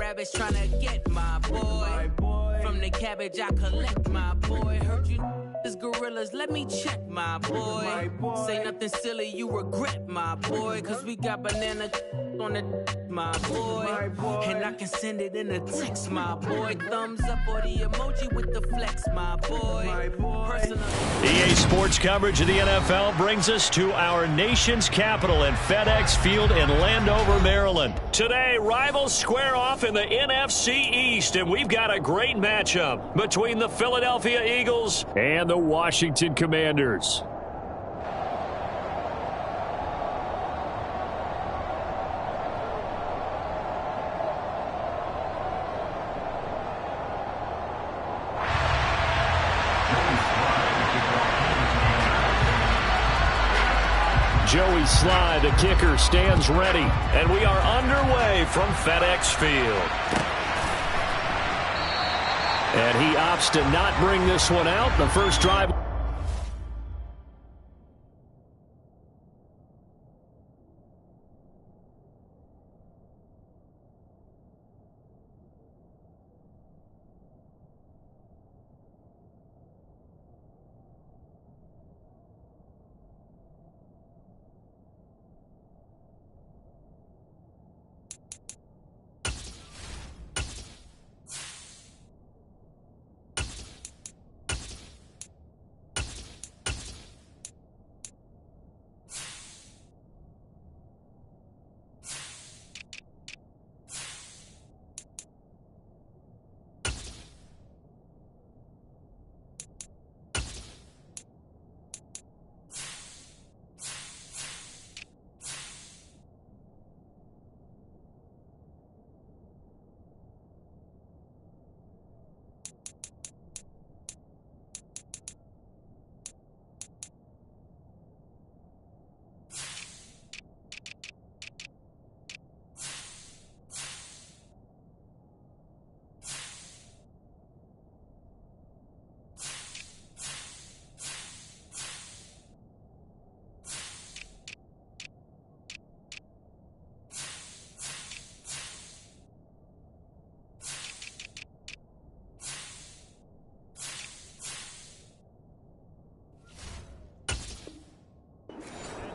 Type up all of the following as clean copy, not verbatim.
rabbits tryna get my boy. From the cabbage I collect, my boy. Heard you is gorillas, let me check, my boy. Say nothing silly, you regret, my boy. Cause we got banana on the my boy. And I can send it in a text, my boy. Thumbs up or the emoji with the flex, my boy. Personal. EA Sports coverage of the NFL brings us to our nation's capital in FedEx Field in Landover, Maryland. Today, rivals square off in the NFC East, and we've got a great matchup between the Philadelphia Eagles and the Washington Commanders. Joey Sly, the kicker, stands ready, and we are underway from FedEx Field. And he opts to not bring this one out. The first drive.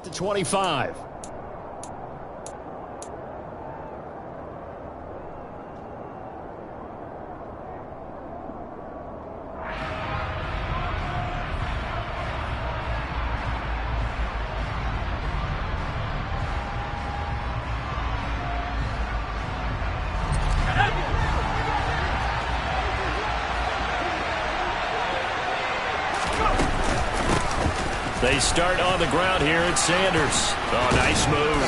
To 25. They start on the ground here at Sanders. Oh, nice move.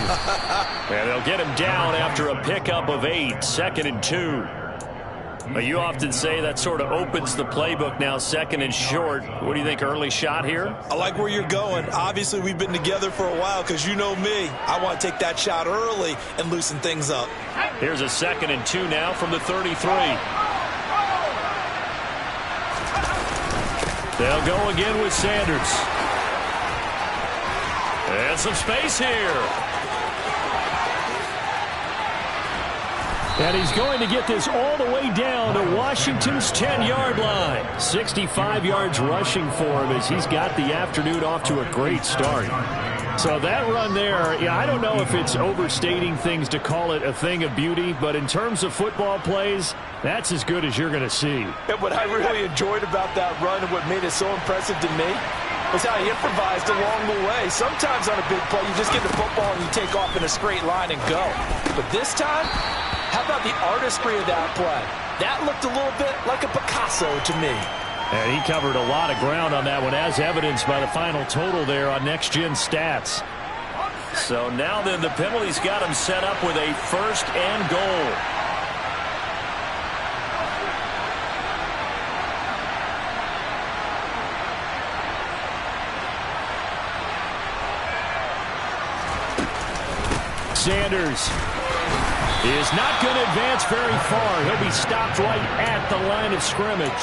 And they'll get him down after a pickup of 8, 2nd and 2. You often say that sort of opens the playbook now, 2nd and short. What do you think, early shot here? I like where you're going. Obviously, we've been together for a while because you know me. I want to take that shot early and loosen things up. Here's a 2nd and 2 now from the 33. They'll go again with Sanders. And some space here. And he's going to get this all the way down to Washington's 10-yard line. 65 yards rushing for him as he's got the afternoon off to a great start. So that run there, yeah, I don't know if it's overstating things to call it a thing of beauty, but in terms of football plays, that's as good as you're going to see. And what I really enjoyed about that run and what made it so impressive to me was how he improvised along the way. Sometimes on a big play, you just get the football and you take off in a straight line and go. But this time, how about the artistry of that play? That looked a little bit like a Picasso to me. And he covered a lot of ground on that one, as evidenced by the final total there on Next Gen Stats. So now then, the penalty's got him set up with a 1st and goal. Sanders is not going to advance very far. He'll be stopped right at the line of scrimmage.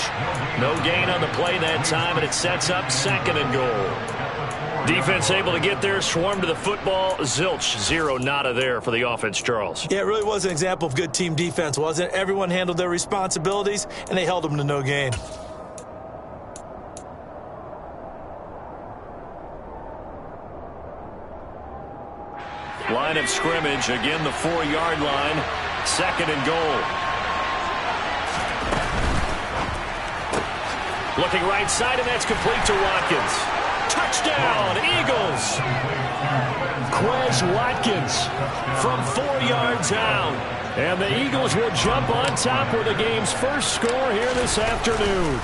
No gain on the play that time, and it sets up 2nd and goal. Defense able to get there, swarm to the football. Zilch, 0 nada there for the offense, Charles. Yeah, it really was an example of good team defense, wasn't it? Everyone handled their responsibilities, and they held them to no gain. Line of scrimmage, again the 4-yard line. 2nd and goal. Looking right side, and that's complete to Watkins. Touchdown, Eagles! Quez Watkins from 4 yards out. And the Eagles will jump on top with the game's first score here this afternoon.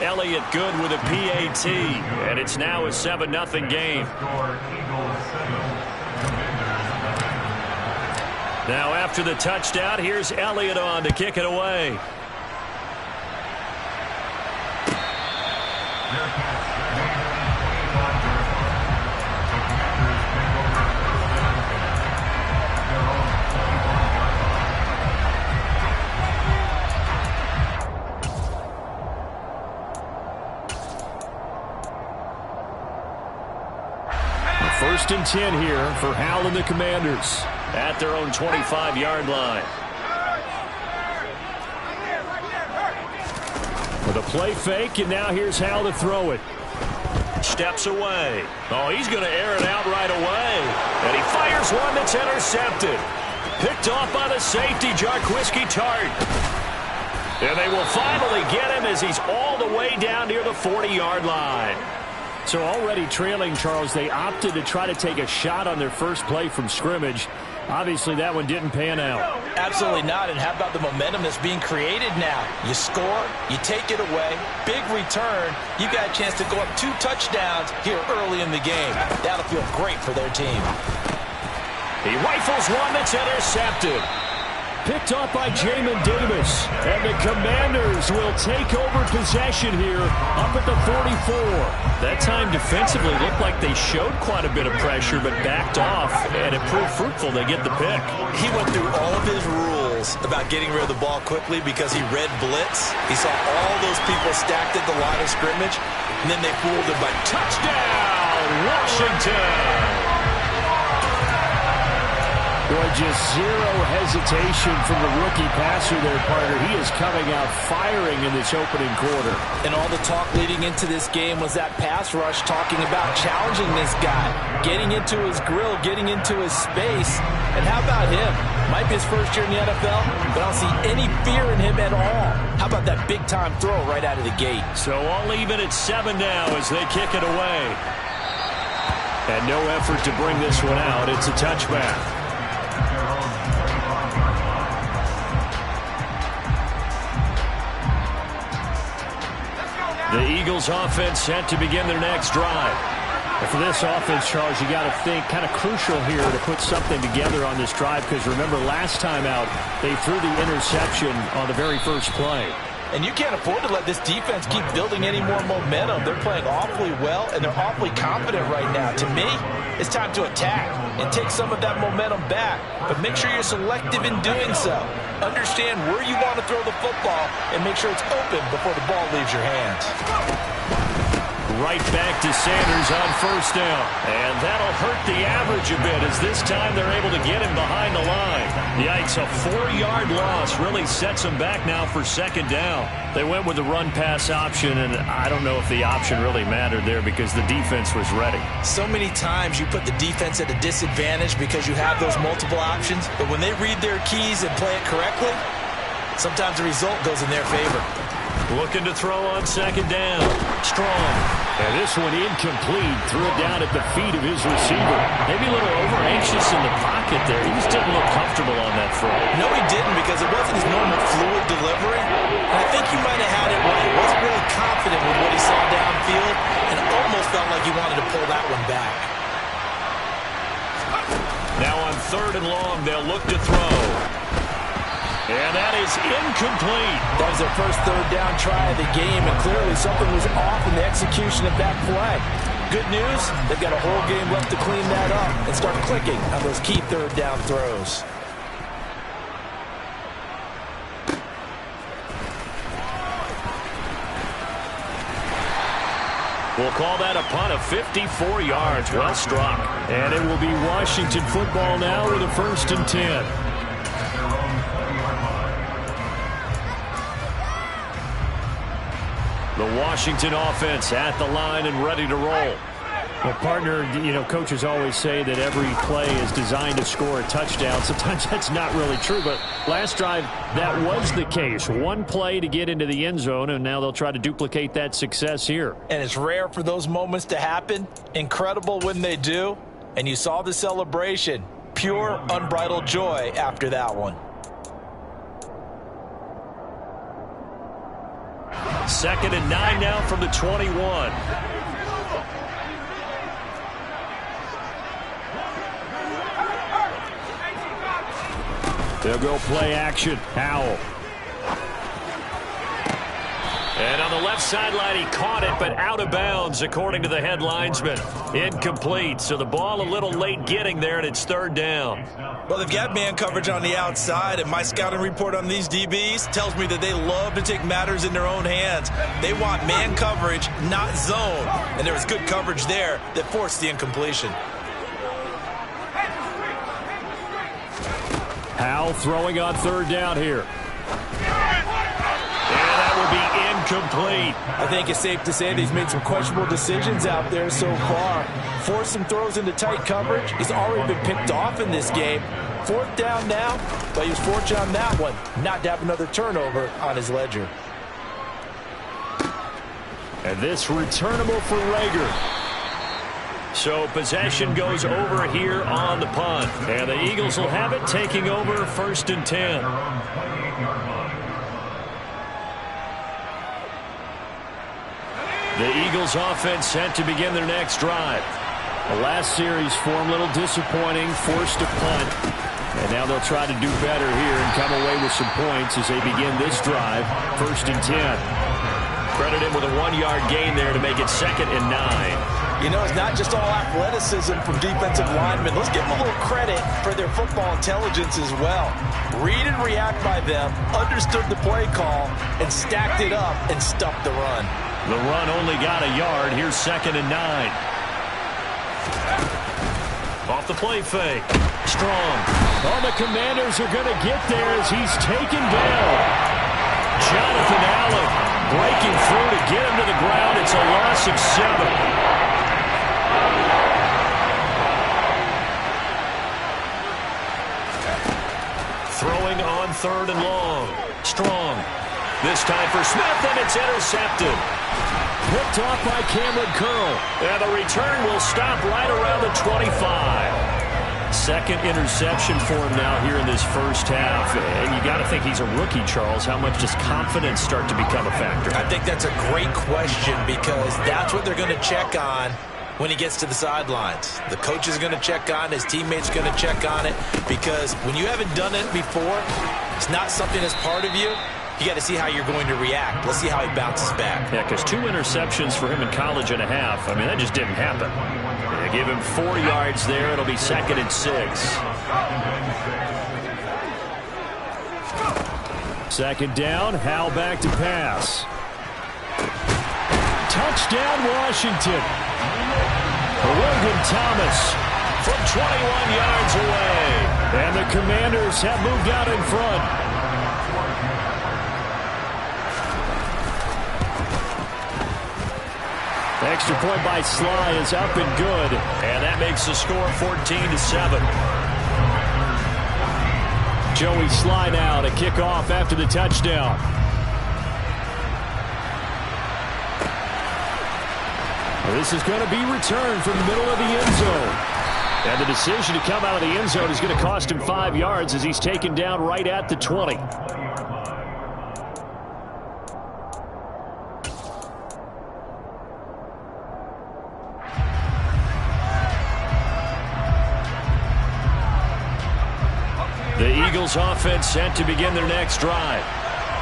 Elliott good with a PAT, and it's now a 7-0 game. Now after the touchdown, here's Elliott on to kick it away. First and 10 here for Hal and the Commanders at their own 25-yard line. With a play fake, and now here's Hal to throw it. Steps away. Oh, he's going to air it out right away. And he fires one that's intercepted. Picked off by the safety, Jarquiski Tart. And they will finally get him as he's all the way down near the 40-yard line. So already trailing, Charles, they opted to try to take a shot on their first play from scrimmage. Obviously, that one didn't pan out. Absolutely not. And how about the momentum that's being created now? You score, you take it away, big return. You got a chance to go up 2 touchdowns here early in the game. That'll feel great for their team. He rifles one that's intercepted. Picked off by Jamin Davis. And the Commanders will take over possession here up at the 44. That time defensively looked like they showed quite a bit of pressure but backed off, and it proved fruitful. They get the pick. He went through all of his rules about getting rid of the ball quickly because he read blitz. He saw all those people stacked at the line of scrimmage, and then they fooled him by touchdown, Washington. Boy, just zero hesitation from the rookie passer there, partner. He is coming out firing in this opening quarter. And all the talk leading into this game was that pass rush talking about challenging this guy, getting into his grill, getting into his space. And how about him? Might be his first year in the NFL, but I don't see any fear in him at all. How about that big-time throw right out of the gate? So all even at 7 now as they kick it away. And no effort to bring this one out. It's a touchback. The Eagles offense set to begin their next drive. And for this offense, Charles, you got to think kind of crucial here to put something together on this drive, because remember last time out they threw the interception on the very first play. And you can't afford to let this defense keep building any more momentum. They're playing awfully well, and they're awfully confident right now. To me, it's time to attack and take some of that momentum back. But make sure you're selective in doing so. Understand where you want to throw the football and make sure it's open before the ball leaves your hands. Right back to Sanders on first down. And that'll hurt the average a bit as this time they're able to get him behind the line. Yikes, a 4-yard loss really sets them back now for second down. They went with the run-pass option, and I don't know if the option really mattered there because the defense was ready. So many times you put the defense at a disadvantage because you have those multiple options, but when they read their keys and play it correctly, sometimes the result goes in their favor. Looking to throw on second down. Strong. And this one incomplete. Threw it down at the feet of his receiver. Maybe a little over-anxious in the pocket there. He just didn't look comfortable on that throw. No, he didn't, because it wasn't his normal fluid delivery. And I think he might have had it right. He wasn't really confident with what he saw downfield, and it almost felt like he wanted to pull that one back. Now on 3rd and long, they'll look to throw. And that is incomplete. That was their first 3rd down try of the game, and clearly something was off in the execution of that play. Good news, they've got a whole game left to clean that up and start clicking on those key 3rd down throws. We'll call that a punt of 54 yards. Well struck. And it will be Washington football now with a 1st and 10. The Washington offense at the line and ready to roll. Well, partner, coaches always say that every play is designed to score a touchdown. Sometimes that's not really true, but last drive, that was the case. One play to get into the end zone, and now they'll try to duplicate that success here. And it's rare for those moments to happen. Incredible when they do. And you saw the celebration. Pure, unbridled joy after that one. 2nd and 9 now from the 21. They'll go play action. Howell. And on the left sideline, he caught it, but out of bounds, according to the head linesman. Incomplete, so the ball a little late getting there, and it's 3rd down. Well, they've got man coverage on the outside, and my scouting report on these DBs tells me that they love to take matters in their own hands. They want man coverage, not zone. And there was good coverage there that forced the incompletion. Howell throwing on 3rd down here. And that will be incomplete. I think it's safe to say that he's made some questionable decisions out there so far. Forced some throws into tight coverage. He's already been picked off in this game. 4th down now, but he was fortunate on that one not to have another turnover on his ledger. And this returnable for Rager. So possession goes over here on the punt. And the Eagles will have it, taking over 1st and 10. The Eagles offense set to begin their next drive. The last series for them, a little disappointing, forced to punt. And now they'll try to do better here and come away with some points as they begin this drive, 1st and 10. Credit him with a 1-yard gain there to make it 2nd and 9. You know, it's not just all athleticism from defensive linemen. Let's give them a little credit for their football intelligence as well. Read and react by them, understood the play call, and stacked it up and stuffed the run. The run only got a yard. Here's 2nd and 9. Off the play fake. Strong. Oh, the Commanders are going to get there as he's taken down. Jonathan Allen breaking through to get him to the ground. It's a loss of 7. Throwing on 3rd and long. Strong. This time for Smith, and it's intercepted. Picked off by Cameron Curl. And the return will stop right around the 25. 2nd interception for him now here in this 1st half. And you got to think he's a rookie, Charles. How much does confidence start to become a factor? I think that's a great question because that's what they're going to check on when he gets to the sidelines. The coach is going to check on it. His teammates are going to check on it because when you haven't done it before, it's not something that's part of you. You got to see how you're going to react. Let's see how he bounces back. Yeah, because 2 interceptions for him in college and a half. I mean, that just didn't happen. They give him 4 yards there. It'll be 2nd and 6. 2nd down. Howell back to pass. Touchdown, Washington. Logan Thomas from 21 yards away. And the Commanders have moved out in front. Extra point by Sly is up and good. And that makes the score 14-7. Joey Sly now to kick off after the touchdown. This is going to be returned from the middle of the end zone. And the decision to come out of the end zone is going to cost him 5 yards as he's taken down right at the 20. The Eagles offense set to begin their next drive.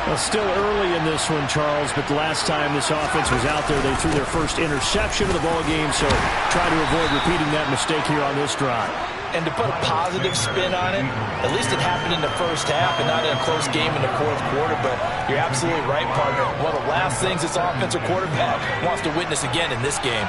Well, still early in this one, Charles, but the last time this offense was out there, they threw their first interception of the ball game, so try to avoid repeating that mistake here on this drive. And to put a positive spin on it, at least it happened in the first half and not in a close game in the fourth quarter. But you're absolutely right, partner. One of the last things this offensive quarterback wants to witness again in this game.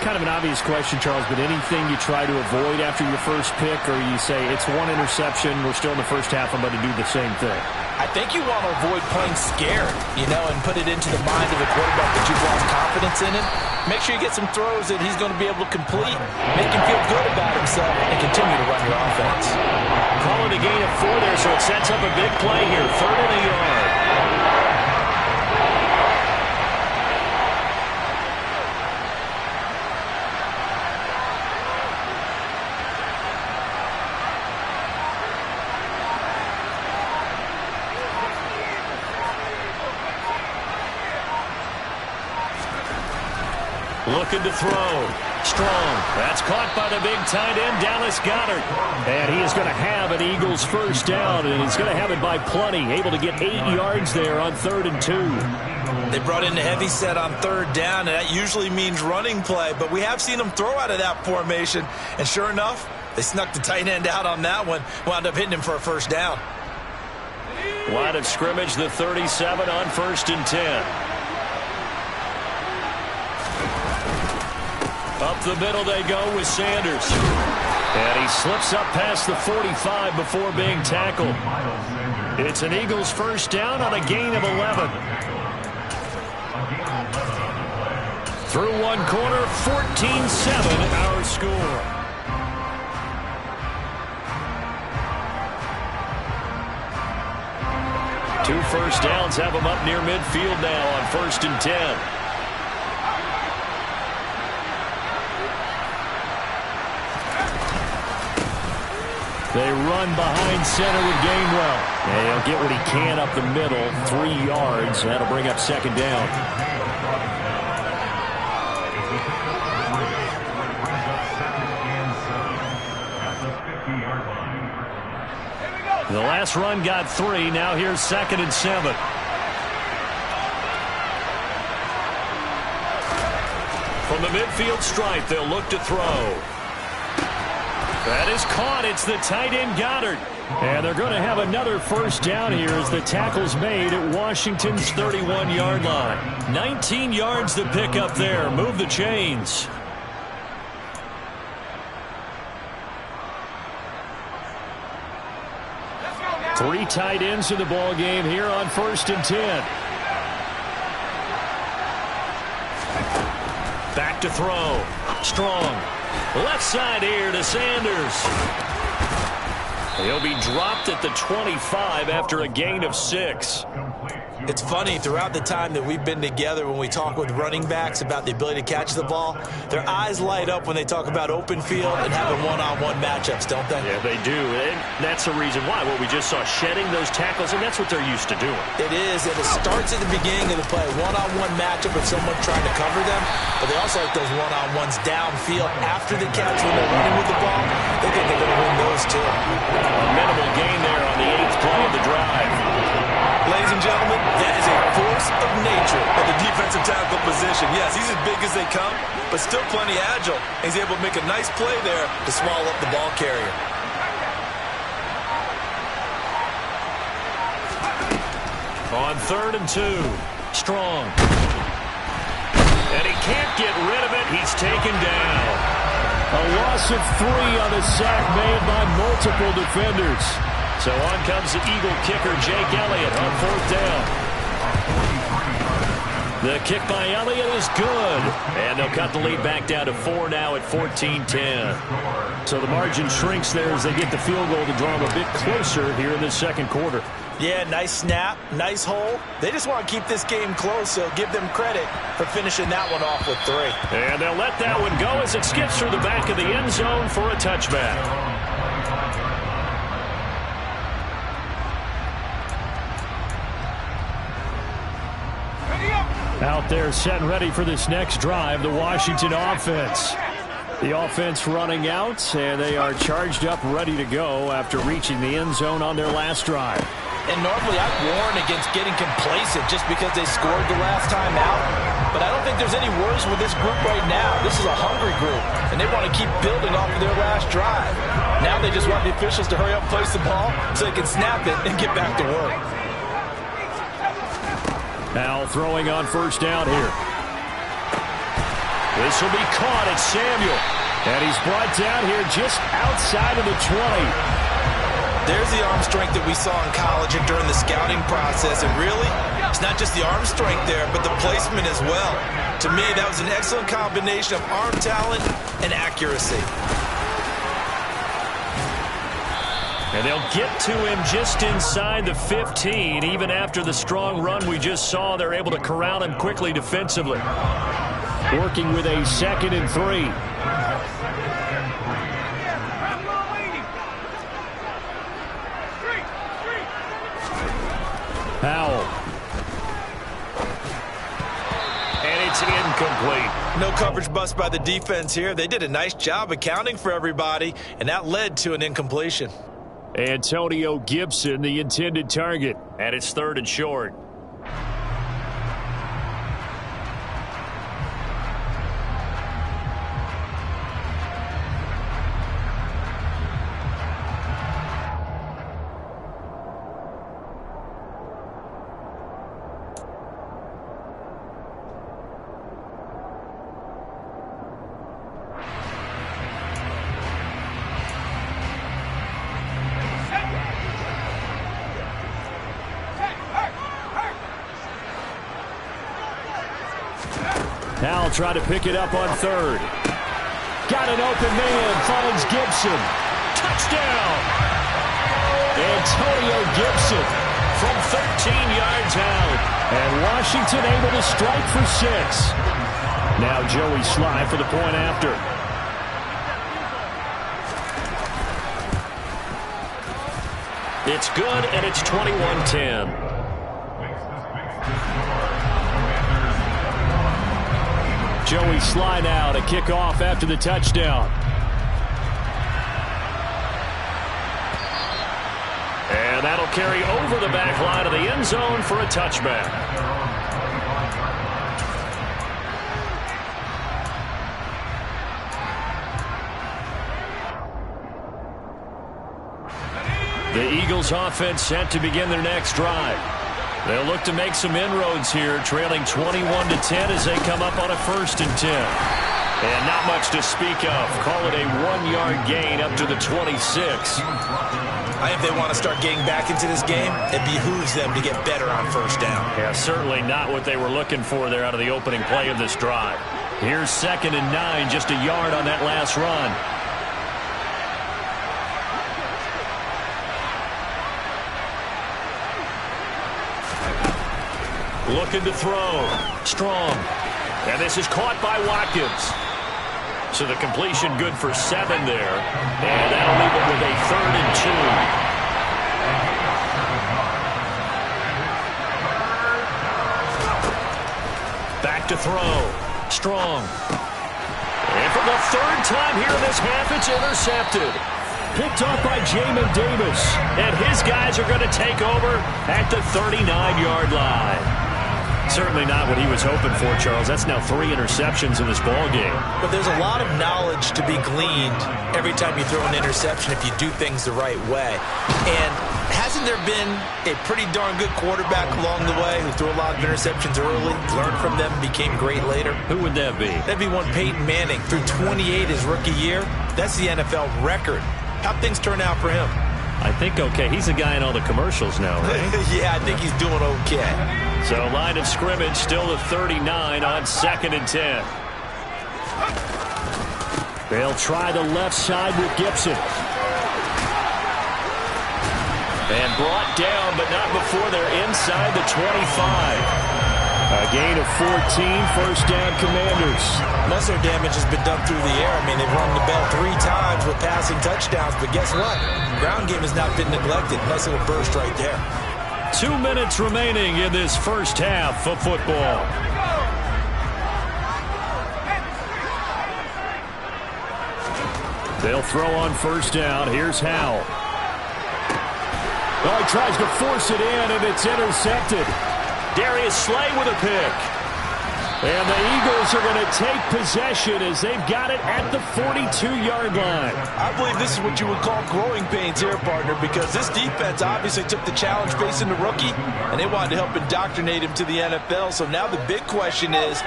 Kind of an obvious question, Charles, but anything you try to avoid after your first pick, or you say it's one interception, we're still in the first half, I'm going to do the same thing? I think you want to avoid playing scared, and put it into the mind of the quarterback that you've lost confidence in him. Make sure you get some throws that he's going to be able to complete, make him feel good about himself, and continue to run your offense. Call it a gain of 4 there, so it sets up a big play here. 3rd and a yard. Looking to throw. Strong. That's caught by the big tight end, Dallas Goedert. And he is going to have an Eagles first down, and he's going to have it by plenty. Able to get 8 yards there on 3rd and 2. They brought in the heavy set on 3rd down, and that usually means running play. But we have seen them throw out of that formation. And sure enough, they snuck the tight end out on that one. Wound up hitting him for a first down. Line of scrimmage, the 37 on 1st and 10. Up the middle they go with Sanders. And he slips up past the 45 before being tackled. It's an Eagles first down on a gain of 11. Through one quarter, 14-7 our score. Two first downs have them up near midfield now on 1st and 10. They run behind center with Gainwell. And he'll get what he can up the middle. 3 yards. That'll bring up 2nd down. The last run got 3. Now here's 2nd and 7. From the midfield stripe, they'll look to throw. That is caught. It's the tight end Goddard. And they're going to have another first down here as the tackle's made at Washington's 31-yard line. 19 yards to pick up there. Move the chains. Three tight ends in the ball game here on 1st and 10. Back to throw. Strong. Left side here to Sanders. He'll be dropped at the 25 after a gain of 6. It's funny, throughout the time that we've been together, when we talk with running backs about the ability to catch the ball, their eyes light up when they talk about open field and having one-on-one matchups, don't they? Yeah, they do. And that's the reason why. What we just saw, shedding those tackles, and that's what they're used to doing. It is, and it starts at the beginning of the play. One-on-one matchup with someone trying to cover them, but they also like those one-on-ones downfield after the catch when they're running with the ball. They think they're going to win those, too. A minimal gain there on the 8th play of the drive. Ladies and gentlemen, that is a force of nature at the defensive tackle position. Yes, he's as big as they come, but still plenty agile. He's able to make a nice play there to swallow up the ball carrier. On 3rd and 2, Strong. And he can't get rid of it. He's taken down. A loss of 3 on a sack made by multiple defenders. So on comes the Eagle kicker, Jake Elliott, on 4th down. The kick by Elliott is good. And they'll cut the lead back down to 4 now at 14-10. So the margin shrinks there as they get the field goal to draw them a bit closer here in the 2nd quarter. Yeah, nice snap, nice hole. They just want to keep this game close, so give them credit for finishing that one off with 3. And they'll let that one go as it skips through the back of the end zone for a touchback. Out there set and ready for this next drive, the Washington offense. The offense running out, and they are charged up, ready to go after reaching the end zone on their last drive. And normally I warn against getting complacent just because they scored the last time out. But I don't think there's any worries with this group right now. This is a hungry group, and they want to keep building off of their last drive. Now they just want the officials to hurry up, place the ball, so they can snap it and get back to work. Now throwing on first down here. This will be caught at Samuel. And he's brought down here just outside of the 20. There's the arm strength that we saw in college and during the scouting process. And really, it's not just the arm strength there, but the placement as well. To me, that was an excellent combination of arm talent and accuracy. And they'll get to him just inside the 15. Even after the strong run we just saw, they're able to corral him quickly defensively. Working with a 2nd and 3. Powell. And it's incomplete. No coverage bust by the defense here. They did a nice job accounting for everybody, and that led to an incompletion. Antonio Gibson, the intended target. And it's 3rd and short. Powell trying to pick it up on 3rd. Got an open man, finds Gibson. Touchdown! Antonio Gibson from 13 yards out. And Washington able to strike for 6. Now Joey Sly for the point after. It's good, and it's 21-10. Joey Sly now to kick off after the touchdown. And that'll carry over the back line of the end zone for a touchback. The Eagles offense set to begin their next drive. They'll look to make some inroads here, trailing 21-10 as they come up on a 1st and 10. And not much to speak of. Call it a 1-yard gain up to the 26. I think they want to start getting back into this game. It behooves them to get better on 1st down. Yeah, certainly not what they were looking for there out of the opening play of this drive. Here's 2nd and 9, just a yard on that last run. Looking to throw. Strong. And this is caught by Watkins. So the completion good for 7 there. And that'll leave it with a 3rd and 2. Back to throw. Strong. And for the 3rd time here in this half, it's intercepted. Picked up by Jamin Davis. And his guys are going to take over at the 39-yard line. Certainly not what he was hoping for, Charles. That's now 3 interceptions in this ballgame. But there's a lot of knowledge to be gleaned every time you throw an interception if you do things the right way. And hasn't there been a pretty darn good quarterback along the way who threw a lot of interceptions early, learned from them, became great later? Who would that be? That'd be one Peyton Manning. Threw 28 his rookie year. That's the NFL record. How'd things turn out for him? I think okay. He's a guy in all the commercials now, right? Yeah, I think he's doing okay. So line of scrimmage still the 39 on 2nd and 10. They'll try the left side with Gibson. And brought down, but not before they're inside the 25. A gain of 14, 1st down Commanders. Most of their damage has been done through the air. I mean, they've rung the bell 3 times with passing touchdowns, but guess what? Ground game has not been neglected. Nice little burst right there. 2 minutes remaining in this first half of football. They'll throw on 1st down. Here's Howell. Oh, he tries to force it in, and it's intercepted. Darius Slay with a pick. And the Eagles are going to take possession as they've got it at the 42-yard line. I believe this is what you would call growing pains here, partner, because this defense obviously took the challenge facing the rookie, and they wanted to help indoctrinate him to the NFL. So now the big question is,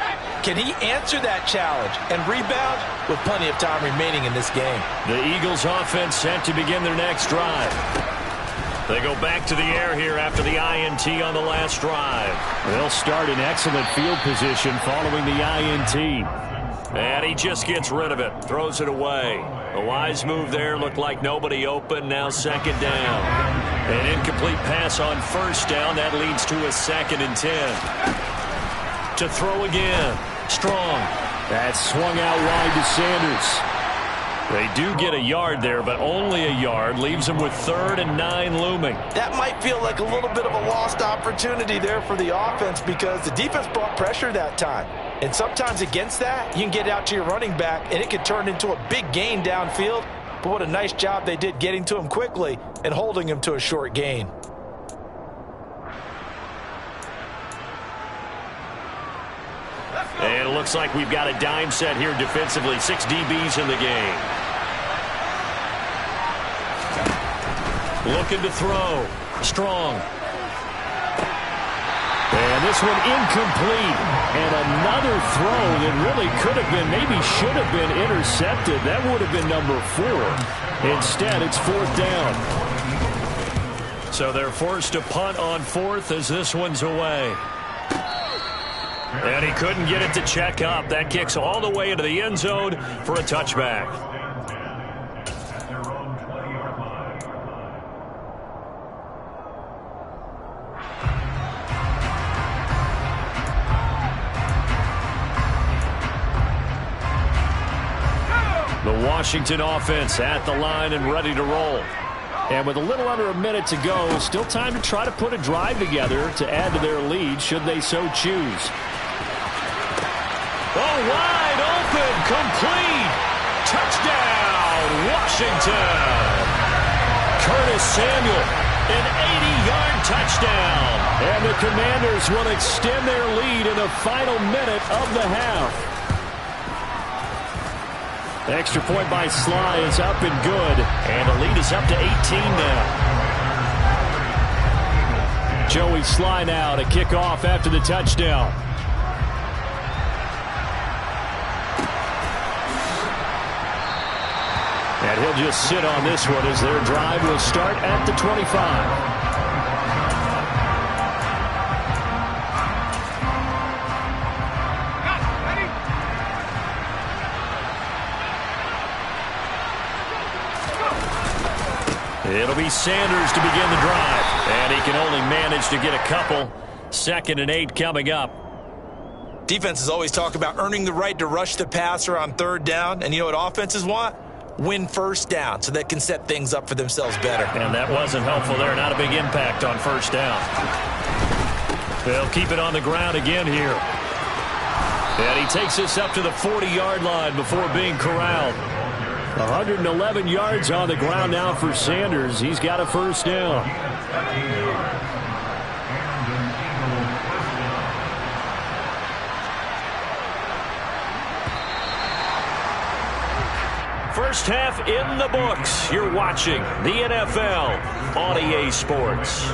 can he answer that challenge and rebound with plenty of time remaining in this game? The Eagles offense set to begin their next drive. They go back to the air here after the INT on the last drive. They'll start in excellent field position following the INT. And he just gets rid of it, throws it away. A wise move there, looked like nobody open, now second down. An incomplete pass on first down, that leads to a 2nd and 10. To throw again, Strong. That's swung out wide to Sanders. They do get a yard there, but only a yard. Leaves them with 3rd and 9 looming. That might feel like a little bit of a lost opportunity there for the offense because the defense brought pressure that time. And sometimes against that, you can get out to your running back, and it can turn into a big gain downfield. But what a nice job they did getting to him quickly and holding him to a short gain. And it looks like we've got a dime set here defensively. 6 DBs in the game. Looking to throw. Strong. And this one incomplete. And another throw that really could have been, maybe should have been intercepted. That would have been number 4. Instead, it's 4th down. So they're forced to punt on 4th as this one's away. And he couldn't get it to check up. That kicks all the way into the end zone for a touchback. The Washington offense at the line and ready to roll. And with a little under a minute to go, still time to try to put a drive together to add to their lead should they so choose. Oh, wide open, complete. Touchdown, Washington. Curtis Samuel, an 80-yard touchdown. And the Commanders will extend their lead in the final minute of the half. The extra point by Sly is up and good. And the lead is up to 18 now. Joey Sly now to kick off after the touchdown. And he'll just sit on this one as their drive will start at the 25. It'll be Sanders to begin the drive. And he can only manage to get a couple. 2nd and 8 coming up. Defenses always talk about earning the right to rush the passer on 3rd down. And you know what offenses want? Win 1st down so they can set things up for themselves better. And that wasn't helpful there. Not a big impact on 1st down. They'll keep it on the ground again here. And he takes this up to the 40-yard line before being corralled. 111 yards on the ground now for Sanders. He's got a 1st down. First half in the books. You're watching the NFL on EA Sports.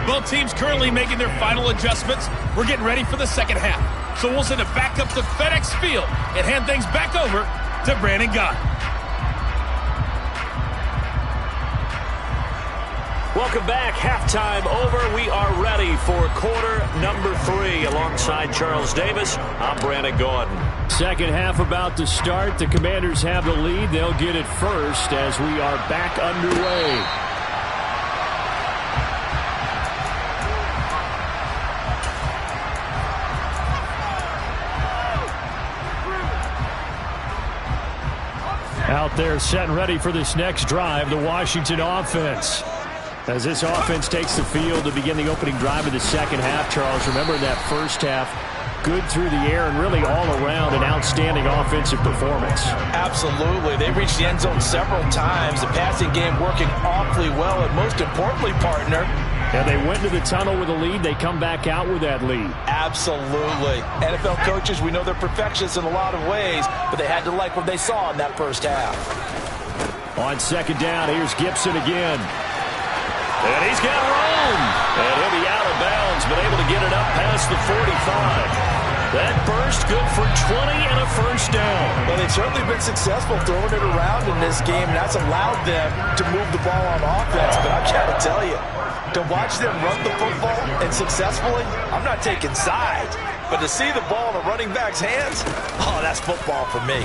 Both teams currently making their final adjustments. We're getting ready for the second half. So we'll send it back up to FedEx Field and hand things back over to Brandon Gott. Welcome back. Halftime over. We are ready for quarter number 3. Alongside Charles Davis, I'm Brandon Gordon. Second half about to start. The Commanders have the lead. They'll get it first as we are back underway. Out there set and ready for this next drive, the Washington offense. As this offense takes the field to begin the opening drive of the second half, Charles, remember in that first half, good through the air and really all around an outstanding offensive performance. Absolutely. They reached the end zone several times. The passing game working awfully well. And most importantly, partner, And they went to the tunnel with a lead. They come back out with that lead. Absolutely. NFL coaches, we know they're perfectionists in a lot of ways, but they had to like what they saw in that first half. On second down, here's Gibson again. And he's got room. And he'll be out of bounds, but able to get it up past the 45. That burst good for 20 and a first down. Well, they've certainly been successful throwing it around in this game, and that's allowed them to move the ball on offense. But I've got to tell you, to watch them run the football and successfully, I'm not taking sides. But to see the ball in a running back's hands, oh, that's football for me.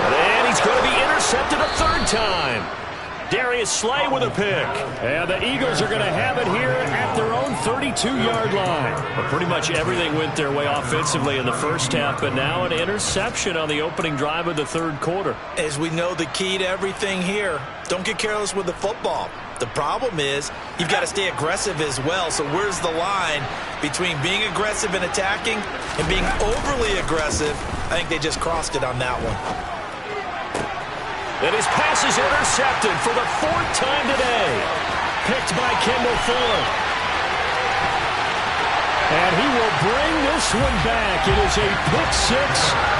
And he's going to be intercepted a third time. Darius Slay with a pick. And the Eagles are going to have it here at their own 32-yard line. Well, pretty much everything went their way offensively in the first half, but now an interception on the opening drive of the third quarter. As we know, the key to everything here, don't get careless with the football. The problem is you've got to stay aggressive as well. So where's the line between being aggressive and attacking and being overly aggressive? I think they just crossed it on that one. And his pass is intercepted for the fourth time today. Picked by Kendall Fuller. And he will bring this one back. It is a pick six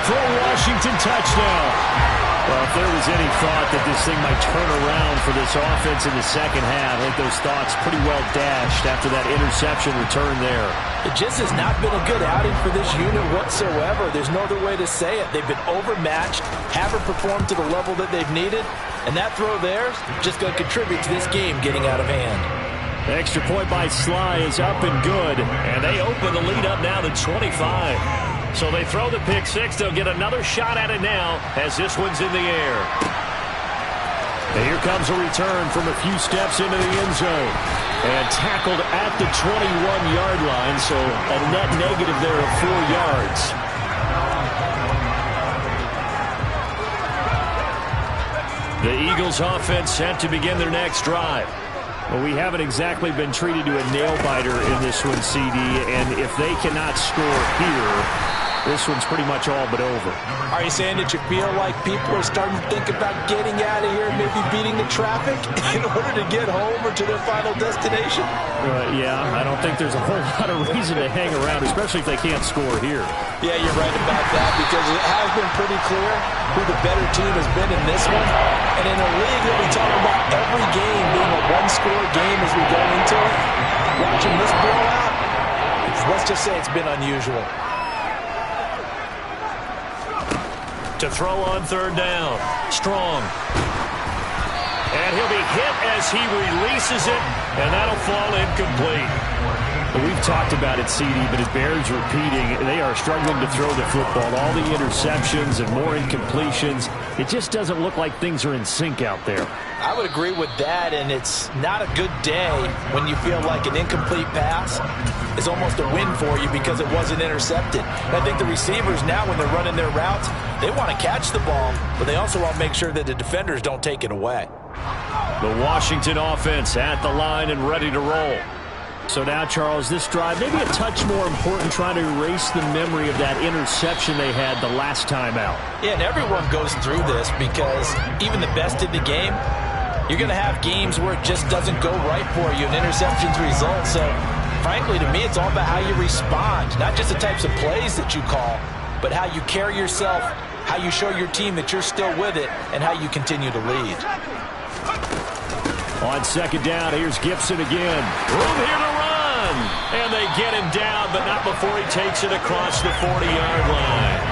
for a Washington touchdown. Well, if there was any thought that this thing might turn around for this offense in the second half, I think those thoughts pretty well dashed after that interception return there. It just has not been a good outing for this unit whatsoever. There's no other way to say it. They've been overmatched, haven't performed to the level that they've needed, and that throw there is just going to contribute to this game getting out of hand. The extra point by Sly is up and good, and they open the lead up now to 25. So they throw the pick six. They'll get another shot at it now as this one's in the air. And here comes a return from a few steps into the end zone. And tackled at the 21-yard line, so a net negative there of 4 yards. The Eagles offense set to begin their next drive. Well, we haven't exactly been treated to a nail-biter in this one, CD, and if they cannot score here, this one's pretty much all but over. Are you saying that you feel like people are starting to think about getting out of here, maybe beating the traffic in order to get home or to their final destination? Yeah, I don't think there's a whole lot of reason to hang around, especially if they can't score here. Yeah, you're right about that, because it has been pretty clear who the better team has been in this one. And in a league that we talk about every game being a one-score game as we go into it, watching this blowout, let's just say it's been unusual. To throw on third down. Strong. And he'll be hit as he releases it, and that'll fall incomplete. Well, we've talked about it, CD, but it bears repeating. They are struggling to throw the football. All the interceptions and more incompletions. It just doesn't look like things are in sync out there. I would agree with that, and it's not a good day when you feel like an incomplete pass is almost a win for you because it wasn't intercepted. And I think the receivers now, when they're running their routes, they want to catch the ball, but they also want to make sure that the defenders don't take it away. The Washington offense at the line and ready to roll. So now, Charles, this drive maybe a touch more important, trying to erase the memory of that interception they had the last time out. Yeah, and everyone goes through this because even the best in the game, you're going to have games where it just doesn't go right for you, and interceptions result. So, frankly, to me, it's all about how you respond, not just the types of plays that you call, but how you carry yourself, how you show your team that you're still with it, and how you continue to lead. On second down, here's Gibson again. Room here to run. And they get him down, but not before he takes it across the 40-yard line.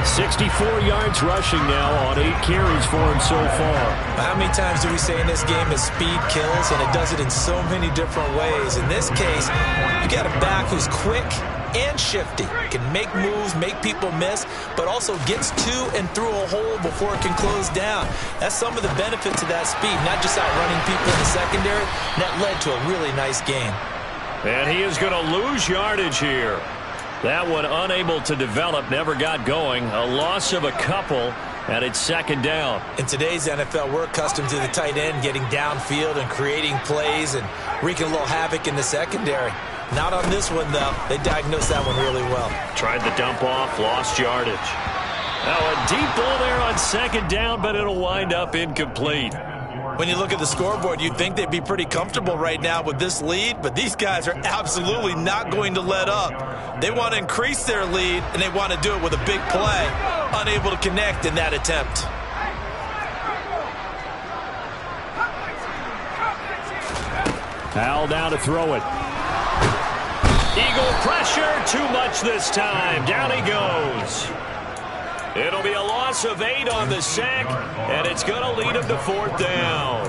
64 yards rushing now on 8 carries for him so far. How many times do we say in this game that speed kills, and it does it in so many different ways? In this case, you got a back who's quick and shifty, can make moves, make people miss, but also gets to and through a hole before it can close down. That's some of the benefits of that speed, not just outrunning people in the secondary. And that led to a really nice game. And he is going to lose yardage here. That one unable to develop, never got going. A loss of a couple, and it's second down. In today's NFL, we're accustomed to the tight end getting downfield and creating plays and wreaking a little havoc in the secondary. Not on this one, though. They diagnosed that one really well. Tried the dump off, lost yardage. Now a deep ball there on second down, but it'll wind up incomplete. When you look at the scoreboard, you'd think they'd be pretty comfortable right now with this lead, but these guys are absolutely not going to let up. They want to increase their lead, and they want to do it with a big play, unable to connect in that attempt. Howell down to throw it. Eagle pressure, too much this time. Down he goes. It'll be a loss of 8 on the sack, and it's going to lead him to 4th down.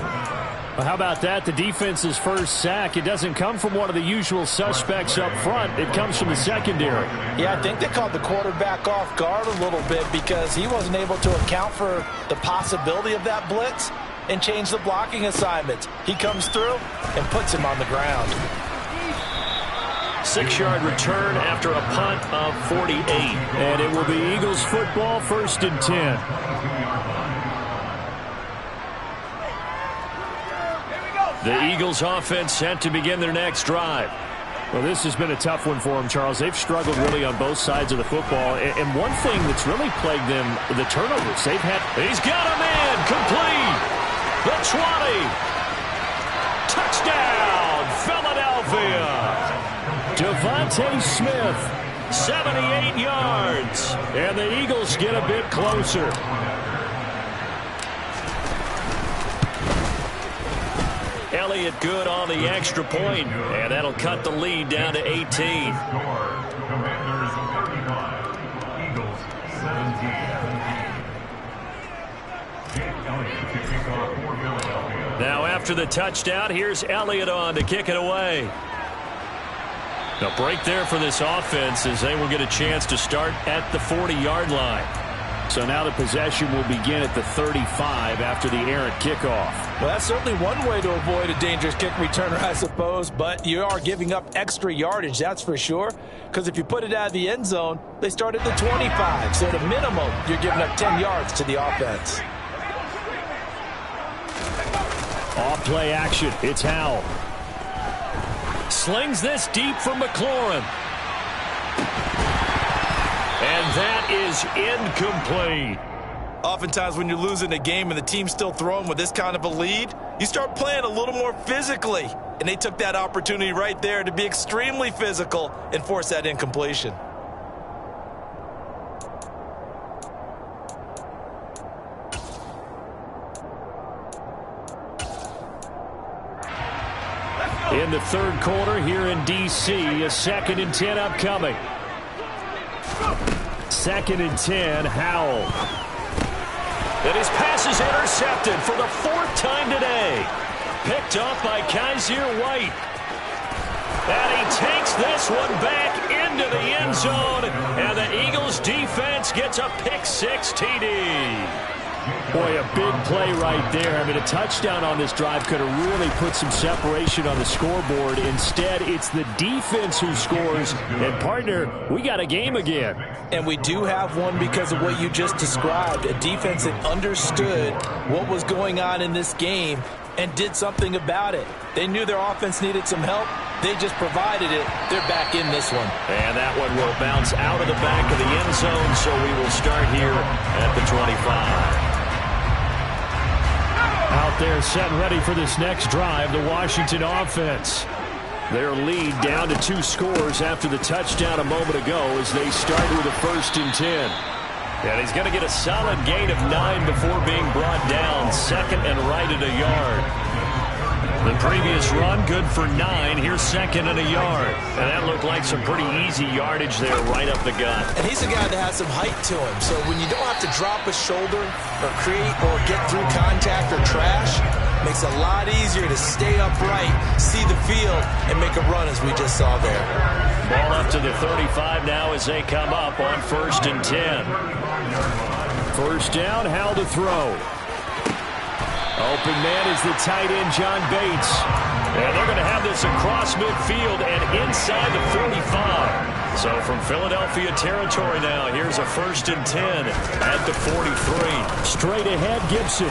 Well, how about that? The defense's first sack. It doesn't come from one of the usual suspects up front. It comes from the secondary. Yeah, I think they caught the quarterback off guard a little bit because he wasn't able to account for the possibility of that blitz and change the blocking assignments. He comes through and puts him on the ground. 6-yard return after a punt of 48. And it will be Eagles football, 1st and 10. The Eagles offense set to begin their next drive. Well, this has been a tough one for them, Charles. They've struggled really on both sides of the football. And one thing that's really plagued them, the turnovers. They've had. He's got a man complete. The 20. Touchdown, Philadelphia. Devontae Smith, 78 yards. And the Eagles get a bit closer. Elliott good on the extra point, and that'll cut the lead down to 18. Now after the touchdown, here's Elliott on to kick it away. A break there for this offense as they will get a chance to start at the 40-yard line. So now the possession will begin at the 35 after the errant kickoff. Well, that's certainly one way to avoid a dangerous kick returner, I suppose, but you are giving up extra yardage, that's for sure, because if you put it out of the end zone, they start at the 25, so at a minimum, you're giving up 10 yards to the offense. Off play action, it's Howell. Slings this deep for McLaurin. And that is incomplete. Oftentimes when you're losing a game and the team's still throwing with this kind of a lead, you start playing a little more physically. And they took that opportunity right there to be extremely physical and force that incompletion. In the third quarter here in D.C., a 2nd and 10 upcoming. 2nd and 10, Howell. And his pass is intercepted for the 4th time today. Picked off by Kaiser White. And he takes this one back into the end zone. And the Eagles defense gets a pick-6 TD. Boy, a big play right there. I mean, a touchdown on this drive could have really put some separation on the scoreboard. Instead, it's the defense who scores. And, partner, we got a game again. And we do have one because of what you just described. A defense that understood what was going on in this game and did something about it. They knew their offense needed some help. They just provided it. They're back in this one. And that one will bounce out of the back of the end zone, so we will start here at the 25. Out there set and ready for this next drive, the Washington offense. Their lead down to 2 scores after the touchdown a moment ago as they start with a 1st and 10. And he's going to get a solid gain of 9 before being brought down. 2nd and right at a yard. The previous run, good for 9. Here's 2nd and a yard. And that looked like some pretty easy yardage there right up the gut. And he's a guy that has some height to him. So when you don't have to drop a shoulder or create or get through contact or trash, makes it a lot easier to stay upright, see the field, and make a run as we just saw there. Ball up to the 35 now as they come up on 1st and 10. 1st down, Howell to throw. Open man is the tight end, John Bates. And they're going to have this across midfield and inside the 45. So from Philadelphia territory now, here's a 1st and 10 at the 43. Straight ahead, Gibson.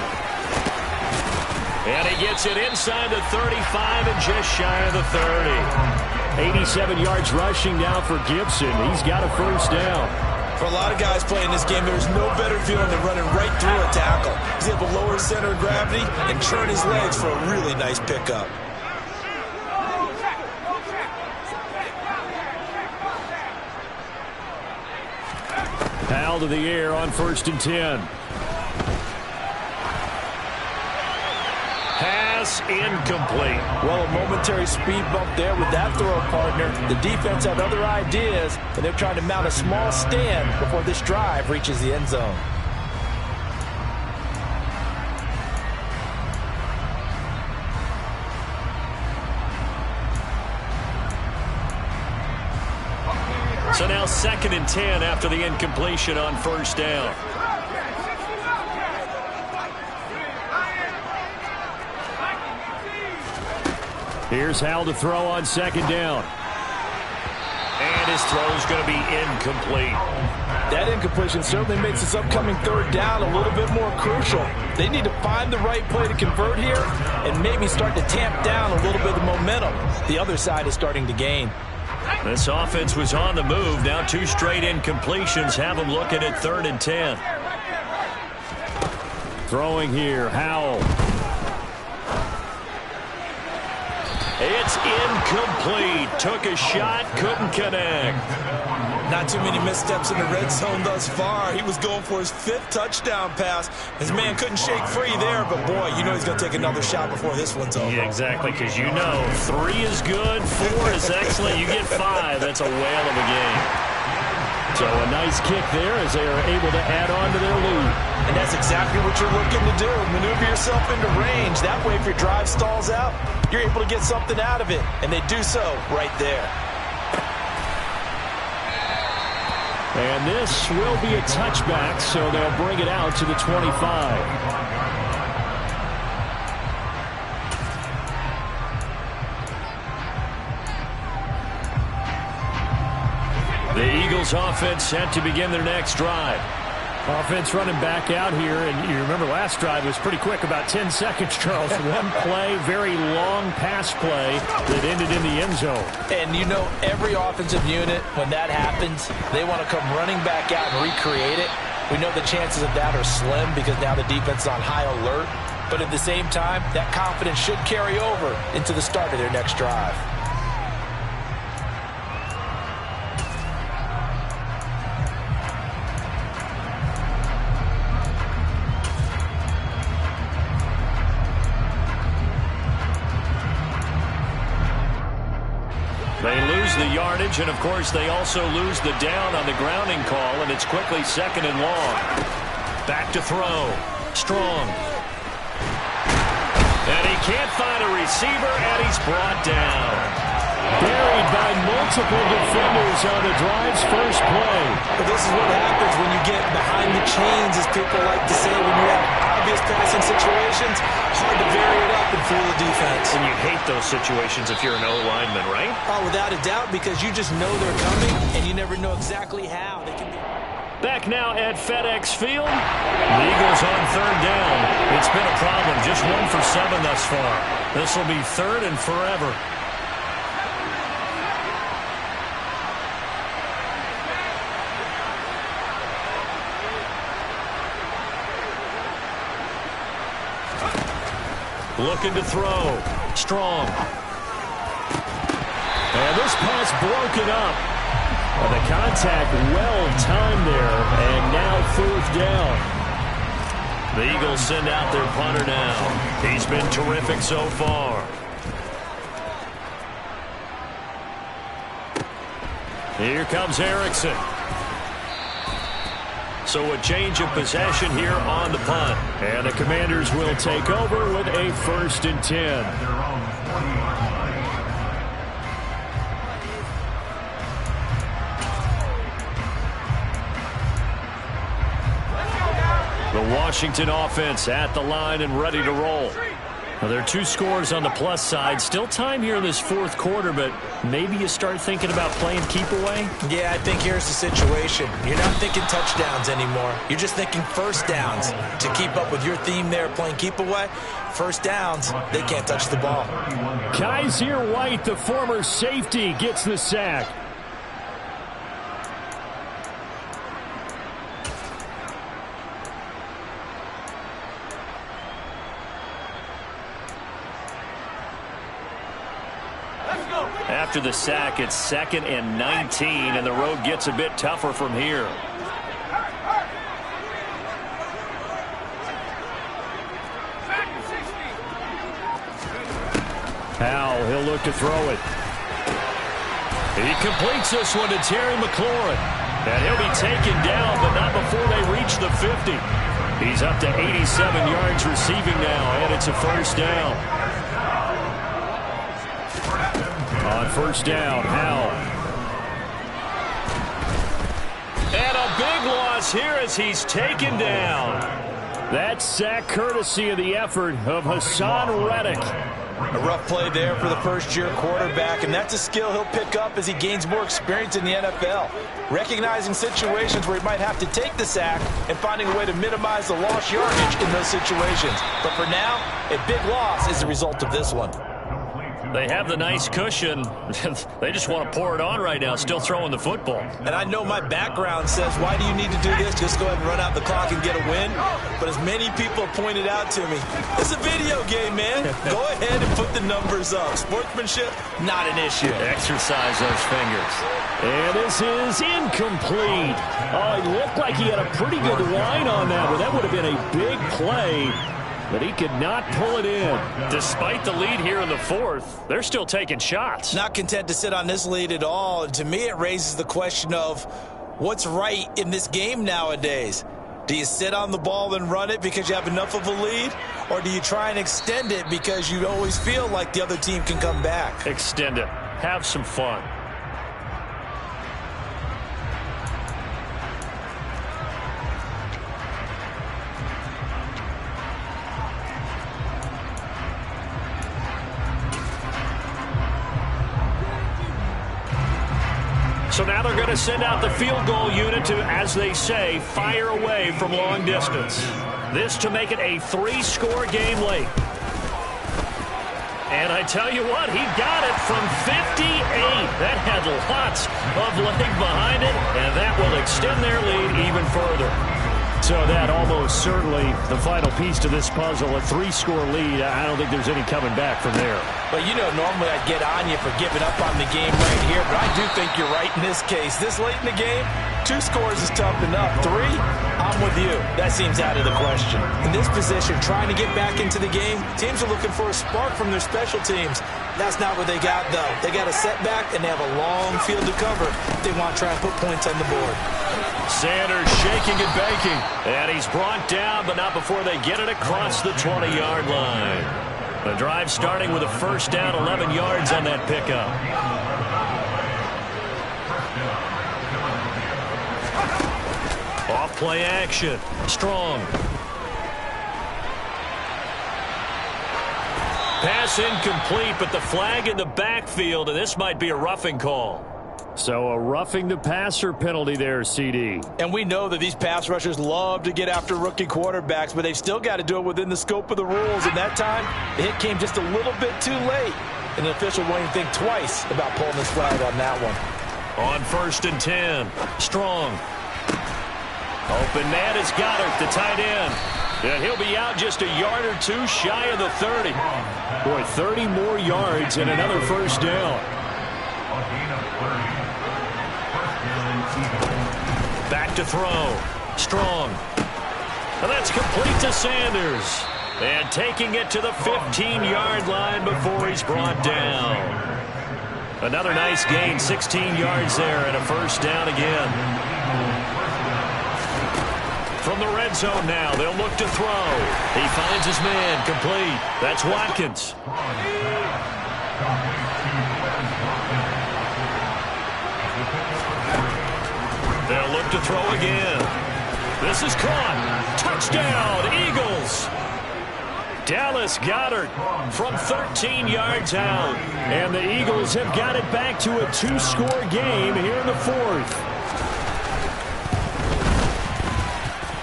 And he gets it inside the 35 and just shy of the 30. 87 yards rushing now for Gibson. He's got a 1st down. For a lot of guys playing this game, there's no better feeling than running right through a tackle. He's able to lower his center of gravity and turn his legs for a really nice pickup. Foul to the air on 1st and 10. Pass incomplete. Well, a momentary speed bump there with that throw partner. The defense had other ideas, and they're trying to mount a small stand before this drive reaches the end zone. So now 2nd and 10 after the incompletion on 1st down. Here's Howell to throw on 2nd down. And his throw is going to be incomplete. That incompletion certainly makes this upcoming 3rd down a little bit more crucial. They need to find the right play to convert here and maybe start to tamp down a little bit of the momentum the other side is starting to gain. This offense was on the move. Now 2 straight incompletions have them looking at 3rd and 10. Throwing here, Howell. It's incomplete. Took a shot, couldn't connect. Not too many missteps in the red zone thus far. He was going for his 5th touchdown pass. His man couldn't shake free there, but boy, you know he's going to take another shot before this one's over. Yeah, exactly, because you know 3 is good, 4 is excellent. You get 5, that's a whale of a game. So a nice kick there as they are able to add on to their lead. And that's exactly what you're looking to do. Maneuver yourself into range. That way, if your drive stalls out, you're able to get something out of it. And they do so right there. And this will be a touchback, so they'll bring it out to the 25. The Eagles offense set to begin their next drive. Offense running back out here, and you remember last drive was pretty quick, about 10 seconds, Charles. One play, very long pass play that ended in the end zone. And you know every offensive unit, when that happens, they want to come running back out and recreate it. We know the chances of that are slim because now the defense is on high alert. But at the same time, that confidence should carry over into the start of their next drive. They lose the yardage, and of course they also lose the down on the grounding call, and it's quickly 2nd and long. Back to throw. Strong. And he can't find a receiver, and he's brought down. Buried by multiple defenders on the drive's first play. But this is what happens when you get behind the chains, as people like to say, when you have obvious passing situations. Hard to vary it up and fool the defense. And you hate those situations if you're an O-lineman, right? Oh, without a doubt, because you just know they're coming, and you never know exactly how they can be. Back now at FedEx Field. The Eagles on 3rd down. It's been a problem. Just 1 for 7 thus far. This will be 3rd and forever. Looking to throw. Strong. And this pass broken up. The contact well timed there. And now 4th down. The Eagles send out their punter now. He's been terrific so far. Here comes Erickson. So a change of possession here on the punt. And the Commanders will take over with a 1st and 10. The Washington offense at the line and ready to roll. Well, there are 2 scores on the plus side. Still time here in this 4th quarter, but maybe you start thinking about playing keep away? Yeah, I think here's the situation. You're not thinking touchdowns anymore. You're just thinking 1st downs. To keep up with your theme there, playing keep away, 1st downs, they can't touch the ball. Kaiser White, the former safety, gets the sack. After the sack, it's 2nd and 19, and the road gets a bit tougher from here. Powell, he'll look to throw it. He completes this one to Terry McLaurin. And he'll be taken down, but not before they reach the 50. He's up to 87 yards receiving now, and it's a first down. On first down, Powell. And a big loss here as he's taken down. That sack courtesy of the effort of Hassan Reddick. A rough play there for the first-year quarterback, and that's a skill he'll pick up as he gains more experience in the NFL. Recognizing situations where he might have to take the sack and finding a way to minimize the lost yardage in those situations. But for now, a big loss is the result of this one. They have the nice cushion. They just want to pour it on right now, still throwing the football. And I know my background says, why do you need to do this? Just go ahead and run out the clock and get a win. But as many people have pointed out to me, it's a video game, man. Go ahead and put the numbers up. Sportsmanship, not an issue. Exercise those fingers. And this is incomplete. Oh, it looked like he had a pretty good line on that, but that would have been a big play. But he could not pull it in. Despite the lead here in the fourth, they're still taking shots. Not content to sit on this lead at all. To me, it raises the question of what's right in this game nowadays. Do you sit on the ball and run it because you have enough of a lead? Or do you try and extend it because you always feel like the other team can come back? Extend it. Have some fun. So now they're going to send out the field goal unit to, as they say, fire away from long distance. This to make it a 3-score game late. And I tell you what, he got it from 58. That had lots of leg behind it, and that will extend their lead even further. So that almost certainly the final piece to this puzzle, a 3-score lead. I don't think there's any coming back from there. But, you know, normally I'd get on you for giving up on the game right here, but I do think you're right in this case. This late in the game, 2 scores is tough enough. 3, I'm with you. That seems out of the question. In this position, trying to get back into the game, teams are looking for a spark from their special teams. That's not what they got, though. They got a setback, and they have a long field to cover if they want to try and put points on the board. Sanders shaking and baking. And he's brought down, but not before they get it across the 20-yard line. The drive starting with a first down, 11 yards on that pickup. Off play action. Strong. Pass incomplete, but the flag in the backfield, and this might be a roughing call. So a roughing the passer penalty there, CD. And we know that these pass rushers love to get after rookie quarterbacks, but they've still got to do it within the scope of the rules. And that time, the hit came just a little bit too late. And the official won't even think twice about pulling this flag on that one. On 1st and 10, Strong. Open man is Goddard, the tight end. And he'll be out just a yard or 2 shy of the 30. Boy, 30 more yards and another first down. Back to throw. Strong. And that's complete to Sanders. And taking it to the 15-yard line before he's brought down. Another nice gain, 16 yards there and a first down again. From the red zone now, they'll look to throw. He finds his man, complete. That's Watkins. They'll look to throw again. This is caught. Touchdown, Eagles. Dallas Goedert from 13 yards out. And the Eagles have got it back to a 2-score game here in the fourth.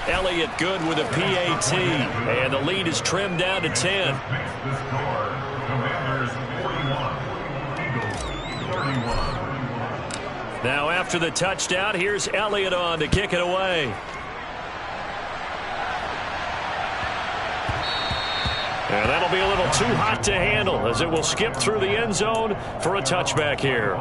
Elliott good with a PAT. And the lead is trimmed down to 10. Now after the touchdown, here's Elliott on to kick it away. And that'll be a little too hot to handle as it will skip through the end zone for a touchback here.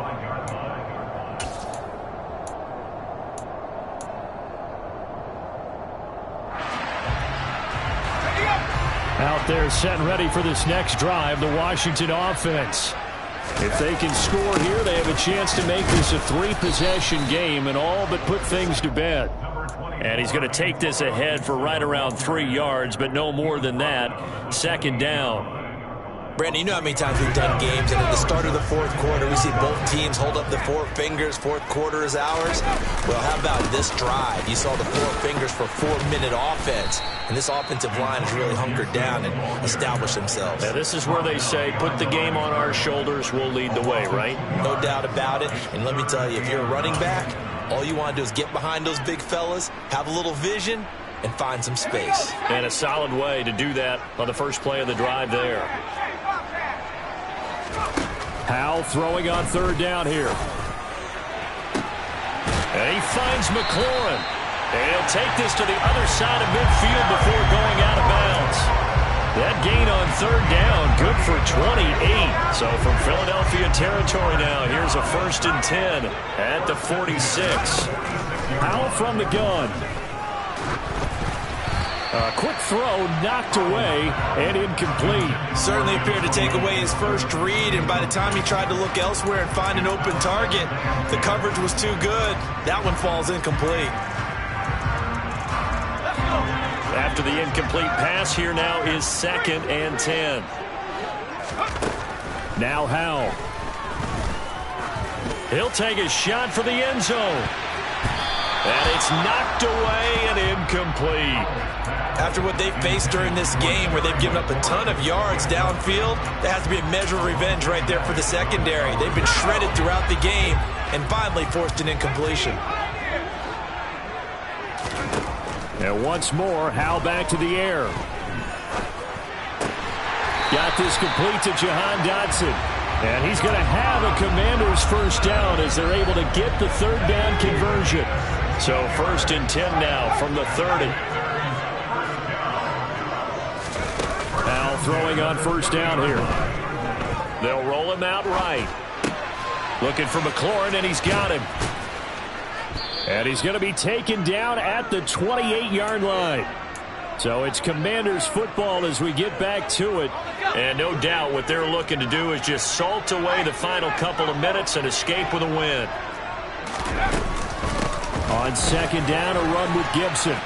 Out there set and ready for this next drive, the Washington offense. If they can score here, they have a chance to make this a three-possession game and all but put things to bed. And he's going to take this ahead for right around 3 yards, but no more than that. Second down. Brandon, you know how many times we've done games, and at the start of the fourth quarter, we see both teams hold up the four fingers, fourth quarter is ours. Well, how about this drive? You saw the four fingers for 4-minute offense, and this offensive line has really hunkered down and established themselves. Now, this is where they say, put the game on our shoulders, we'll lead the way, right? No doubt about it, and let me tell you, if you're a running back, all you want to do is get behind those big fellas, have a little vision, and find some space. And a solid way to do that on the first play of the drive there. Howell throwing on third down here. And he finds McLaurin. And he'll take this to the other side of midfield before going out of bounds. That gain on third down, good for 28. So from Philadelphia territory now, here's a 1st and 10 at the 46. Howell from the gun. A quick throw knocked away and incomplete. Certainly appeared to take away his first read, and by the time he tried to look elsewhere and find an open target, the coverage was too good. That one falls incomplete. After the incomplete pass, here now is 2nd and 10. Now Howell. He'll take a shot for the end zone. And it's knocked away and incomplete. After what they've faced during this game, where they've given up a ton of yards downfield, there has to be a measure of revenge right there for the secondary. They've been shredded throughout the game and finally forced an incompletion. And once more, Howell back to the air. Got this complete to Jahan Dotson. And he's going to have a Commanders first down as they're able to get the third down conversion. So 1st and 10 now from the 30. Howell throwing on first down here. They'll roll him out right. Looking for McLaurin, and he's got him. And he's going to be taken down at the 28-yard line. So it's Commanders football as we get back to it. And no doubt what they're looking to do is just salt away the final couple of minutes and escape with a win. On second down, a run with Gibson.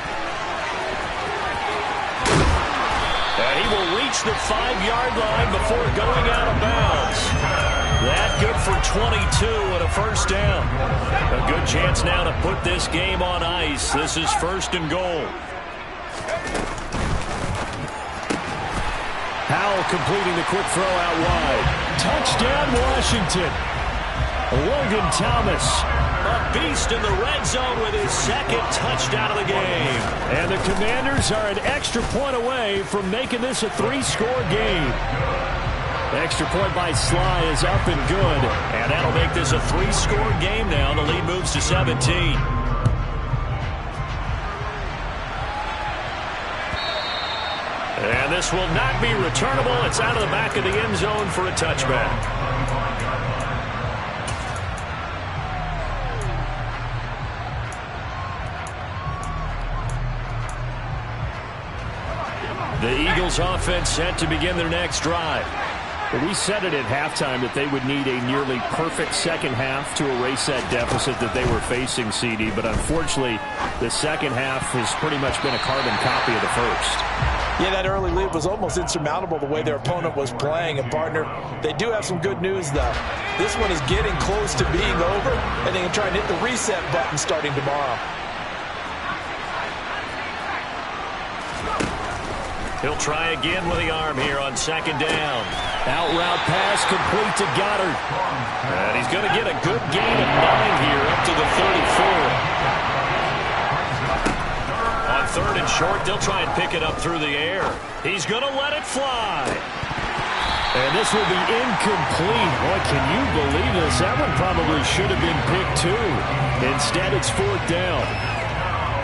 And he will reach the 5-yard line before going out of bounds. That good for 22 and a first down. A good chance now to put this game on ice. This is 1st and goal. Howell completing the quick throw out wide. Touchdown, Washington. Logan Thomas, a beast in the red zone with his 2nd touchdown of the game. And the Commanders are an extra point away from making this a 3-score game. Extra point by Sly is up and good. And that'll make this a 3-score game now. The lead moves to 17. And this will not be returnable. It's out of the back of the end zone for a touchback. The Eagles offense set to begin their next drive. We said it at halftime that they would need a nearly perfect second half to erase that deficit that they were facing, CD. But unfortunately, the second half has pretty much been a carbon copy of the first. Yeah, that early lead was almost insurmountable the way their opponent was playing. And, partner, they do have some good news, though. This one is getting close to being over, and they can try and hit the reset button starting tomorrow. He'll try again with the arm here on second down. Out route pass complete to Goddard. And he's going to get a good gain of 9 here up to the 34. On 3rd and short, they'll try and pick it up through the air. He's going to let it fly. And this will be incomplete. Boy, can you believe this? That one probably should have been picked too. Instead, it's 4th down.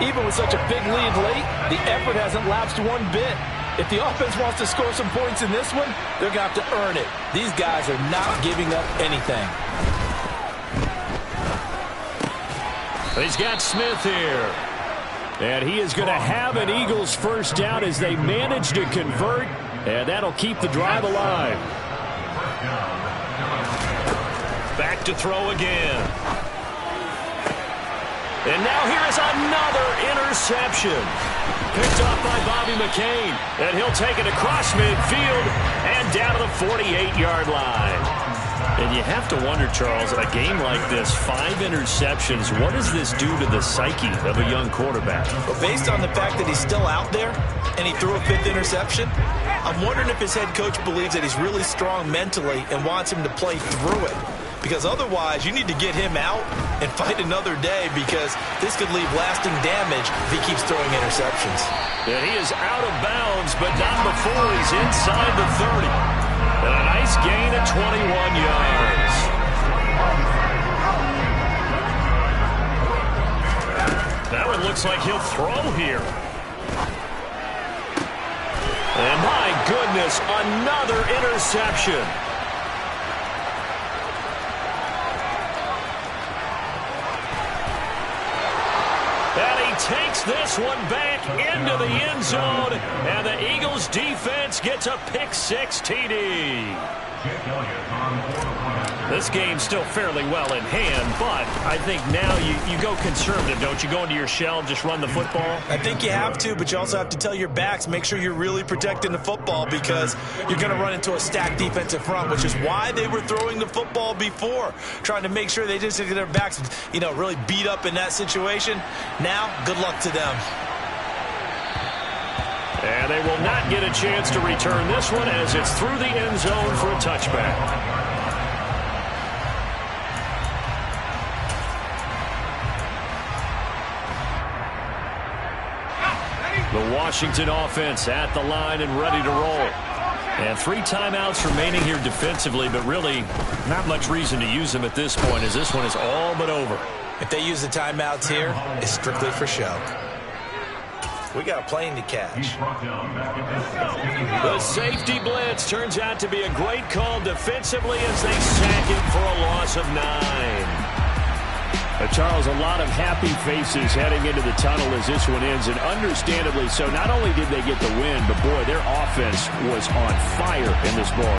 Even with such a big lead late, the effort hasn't lapsed one bit. If the offense wants to score some points in this one, they're going to have to earn it. These guys are not giving up anything. He's got Smith here. And he is going to have an Eagles first down as they manage to convert. And that'll keep the drive alive. Back to throw again. And now here is another interception. Picked off by Bobby McCain. And he'll take it across midfield and down to the 48-yard line. And you have to wonder, Charles, a game like this, 5 interceptions, what does this do to the psyche of a young quarterback? Well, based on the fact that he's still out there and he threw a 5th interception, I'm wondering if his head coach believes that he's really strong mentally and wants him to play through it. Because otherwise, you need to get him out and fight another day, because this could leave lasting damage if he keeps throwing interceptions. And he is out of bounds, but not before he's inside the 30. And a nice gain of 21 yards. Now it looks like he'll throw here. And my goodness, another interception. And he takes this one back into the end zone, and the Eagles defense gets a pick-6 TD. This game's still fairly well in hand, but I think now you go conservative, don't you? Go into your shell and just run the football? I think you have to, but you also have to tell your backs, make sure you're really protecting the football, because you're going to run into a stacked defensive front, which is why they were throwing the football before, trying to make sure they just get their backs, really beat up in that situation. Now, good luck to them. And they will not get a chance to return this one as it's through the end zone for a touchback. The Washington offense at the line and ready to roll. And 3 timeouts remaining here defensively, but really not much reason to use them at this point, as this one is all but over. If they use the timeouts here, it's strictly for show. We got a plane to catch. The safety blitz turns out to be a great call defensively as they sack him for a loss of 9. Charles, a lot of happy faces heading into the tunnel as this one ends, and understandably so. Not only did they get the win, but boy, their offense was on fire in this ball.